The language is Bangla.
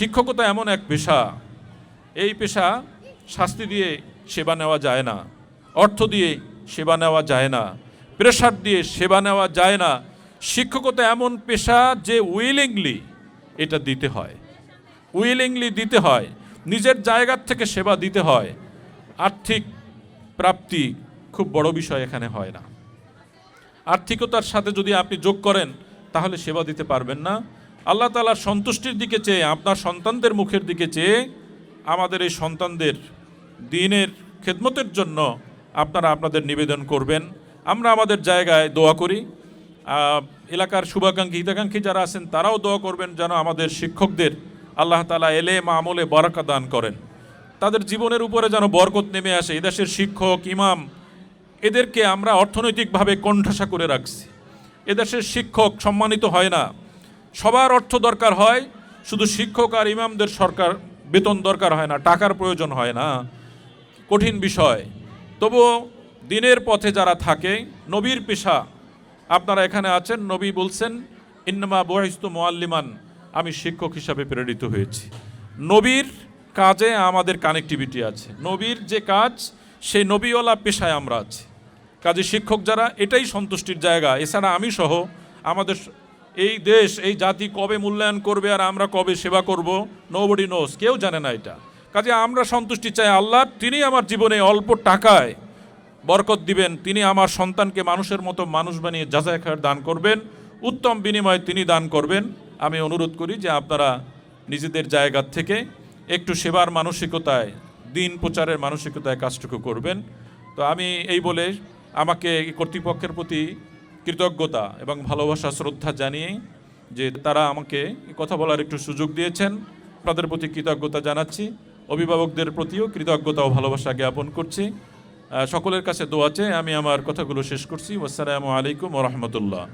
শিক্ষকতা এমন এক পেশা, এই পেশা শাস্তি দিয়ে সেবা নেওয়া যায় না, অর্থ দিয়ে সেবা নেওয়া যায় না, প্রেশার দিয়ে সেবা নেওয়া যায় না। শিক্ষকতা এমন পেশা যে উইলিংলি এটা দিতে হয়, উইলিংলি দিতে হয়, নিজের জায়গার থেকে সেবা দিতে হয়। আর্থিক প্রাপ্তি খুব বড় বিষয় এখানে হয় না। আর্থিকতার সাথে যদি আপনি যোগ করেন তাহলে সেবা দিতে পারবেন না। আল্লাহ তাআলার সন্তুষ্টির দিকে চেয়ে, আপনার সন্তানদের মুখের দিকে চেয়ে আমাদের এই সন্তানদের দ্বীনের খেদমতের জন্য আপনারা আপনাদের নিবেদন করবেন। আমরা আমাদের জায়গায় দোয়া করি, এলাকার শুভাকাঙ্ক্ষী হিতাকাঙ্ক্ষী যারা আছেন তারাও দোয়া করবেন যেন আমাদের শিক্ষকদের আল্লাহ তাআলা এলেম আমলে বরকত দান করেন, তাদের জীবনের উপরে যেন বরকত নেমে আসে। এদেশের শিক্ষক, ইমাম, এদেরকে আমরা অর্থনৈতিকভাবে কোণঠাসা করে রাখছি। এদেশের শিক্ষক সম্মানিত হয় না, সবার অর্থ দরকার হয়, শুধু শিক্ষক আর ইমামদের সরকার বেতন দরকার হয় না, টাকার প্রয়োজন হয় না। কঠিন বিষয়। তবুও দিনের পথে যারা থাকে, নবীর পেশা, আপনারা এখানে আছেন, নবী বলছেন ইন্নামা বুইস্তু মুআল্লিমান, আমি শিক্ষক হিসাবে প্রেরিত হয়েছি। নবীর কাজে আমাদের কানেক্টিভিটি আছে, নবীর যে কাজ সেই নবীওয়ালা পেশায় আমরা আছি। কাজে শিক্ষক যারা, এটাই সন্তুষ্টির জায়গা। এছাড়া আমি সহ আমাদের এই দেশ, এই জাতি কবে মূল্যায়ন করবে আর আমরা কবে সেবা করব, নোবডি নোস, কেউ জানে না এটা। কাজে আমরা সন্তুষ্টি চাই আল্লাহ, তিনি আমার জীবনে অল্প টাকায় বরকত দিবেন, তিনি আমার সন্তানকে মানুষের মতো মানুষ বানিয়ে যাচাই খায়ের দান করবেন, উত্তম বিনিময়ে তিনি দান করবেন। আমি অনুরোধ করি যে আপনারা নিজেদের জায়গা থেকে একটু সেবার মানসিকতায়, দিন প্রচারের মানসিকতায় কাজটুকু করবেন। তো আমি এই বলে আমাকে কর্তৃপক্ষের প্রতি কৃতজ্ঞতা এবং ভালোবাসা শ্রদ্ধা জানিয়ে যে তারা আমাকে কথা বলার একটু সুযোগ দিয়েছেন, তাদের প্রতি কৃতজ্ঞতা জানাচ্ছি। অভিভাবকদের প্রতিও কৃতজ্ঞতা ও ভালোবাসা জ্ঞাপন করছি। সকলের কাছে দোয়া চেয়ে আমি আমার কথাগুলো শেষ করছি। আসসালামু আলাইকুম ওয়া রাহমাতুল্লাহ।